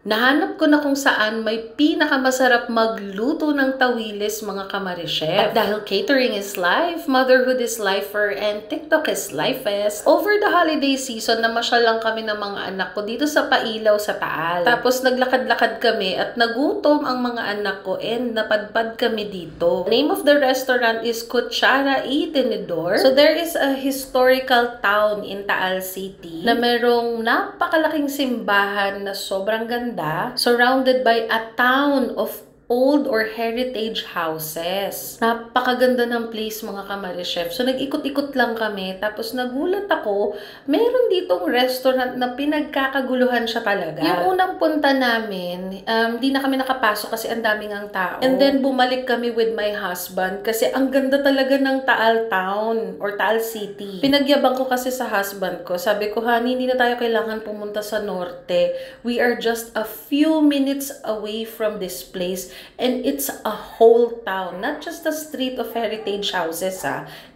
Nahanap ko na kung saan may pinakamasarap magluto ng tawilis, mga kamarichef. At dahil catering is life, motherhood is lifer, and TikTok is lifest, over the holiday season, namasyal lang kami ng mga anak ko dito sa Pailaw sa Taal. Tapos naglakad-lakad kami at nagutom ang mga anak ko and napadpad kami dito. The name of the restaurant is Kutsara y Tenedor. So there is a historical town in Taal City na merong napakalaking simbahan na sobrang ganda, surrounded by a town of old or heritage houses. Napakaganda ng place, mga kamarichef. So, nag-ikot-ikot lang kami. Tapos, nagulat ako, meron ditong restaurant na pinagkakaguluhan siya talaga. Yung unang punta namin, di na kami nakapasok kasi ang daming ang tao. And then, bumalik kami with my husband kasi ang ganda talaga ng Taal Town or Taal City. Pinagyabang ko kasi sa husband ko. Sabi ko, honey, hindi na tayo kailangan pumunta sa norte. We are just a few minutes away from this place. And it's a whole town, not just a street of heritage houses,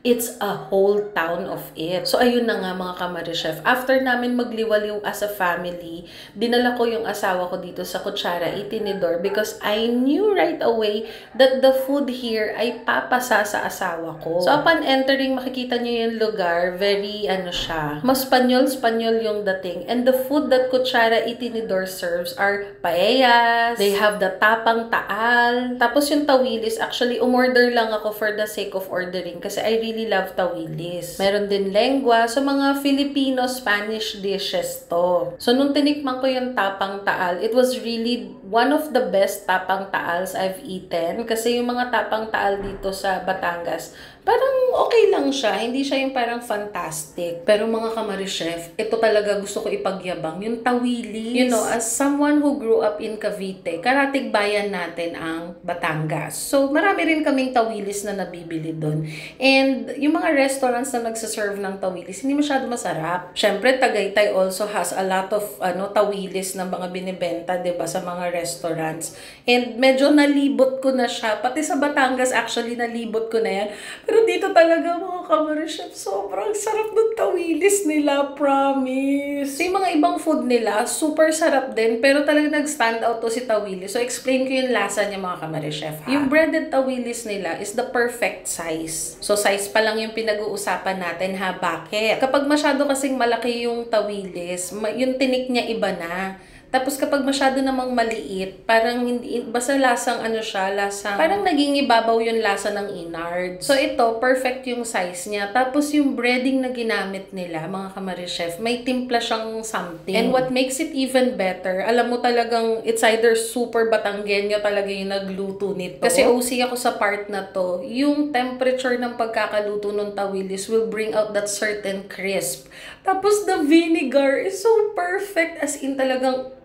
it's a whole town of it. So, ayun na nga, mga kamarichef. After namin magliwaliw as a family, dinala ko yung asawa ko dito sa Kutsara y Tenedor because I knew right away that the food here ay papasa sa asawa ko. So, upon entering, makikita nyo yung lugar, very, mas Spanyol yung dating. And the food that Kutsara y Tenedor serves are paellas, they have the tapang taal, tapos yung tawilis, actually, umorder lang ako for the sake of ordering kasi I really love tawilis. Meron din lengua. So, mga Filipino-Spanish dishes to. So, nung tinikman ko yung tapang taal, it was really one of the best tapang taals I've eaten. Kasi yung mga tapang taal dito sa Batangas, parang okay lang siya. Hindi siya yung parang fantastic. Pero mga kamarichef, ito talaga gusto ko ipagyabang. Yung tawilis. You know, as someone who grew up in Cavite, karatig bayan natin ang Batangas. So, marami rin kaming tawilis na nabibili doon. And yung mga restaurants na nagsaserve ng tawilis, hindi masyado masarap. Syempre, Tagaytay also has a lot of tawilis na mga binibenta, 'di ba, sa mga restaurants. And medyo nalibot ko na siya. Pati sa Batangas, actually, nalibot ko na yan. Pero dito talaga, mga kamarichef, sobrang sarap ng tawilis nila, promise. So, yung mga ibang food nila, super sarap din, pero talaga nag-stand out to si tawilis. So, explain ko yung lasa niya, mga kamarichef, ha? Yung breaded tawilis nila is the perfect size. So, size pa lang yung pinag-uusapan natin, ha? Bakit? Kapag masyado kasing malaki yung tawilis, yung tinik niya iba na. Tapos kapag masyado namang maliit, parang hindi, basta lasang lasang, parang naging ibabaw yung lasa ng innard. So ito, perfect yung size niya. Tapos yung breading na ginamit nila, mga kamarichef, may timpla siyang something. And what makes it even better, alam mo talagang it's either super Batanggenyo talaga yung nagluto nito. Kasi OC ako sa part na to, yung temperature ng pagkakaluto ng tawilis will bring out that certain crisp. Tapos the vinegar is so perfect, as in talagang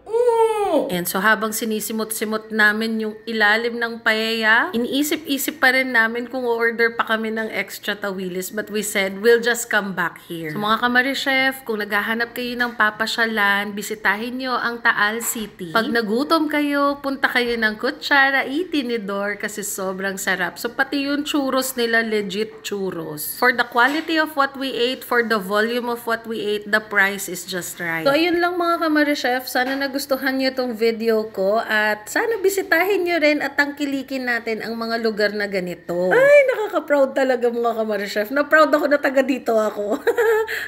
And so habang sinisimot-simot namin yung ilalim ng paella, iniisip-isip pa rin namin kung order pa kami ng extra tawilis, but we said we'll just come back here. So mga kamarichef, kung naghahanap kayo ng papasyalan, bisitahin nyo ang Taal City. Pag nagutom kayo, punta kayo ng Kutsara y Tenedor kasi sobrang sarap. So pati yung churros nila, legit churros. For the quality of what we ate, for the volume of what we ate, the price is just right. So ayun lang, mga kamarichef, sana nagustuhan nyo itong video ko at sana bisitahin nyo rin at tangkilikin natin ang mga lugar na ganito. Ay, nakaka-proud talaga, mga kamarichef. Na proud ako na taga dito ako.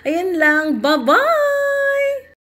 Ayun lang, bye-bye!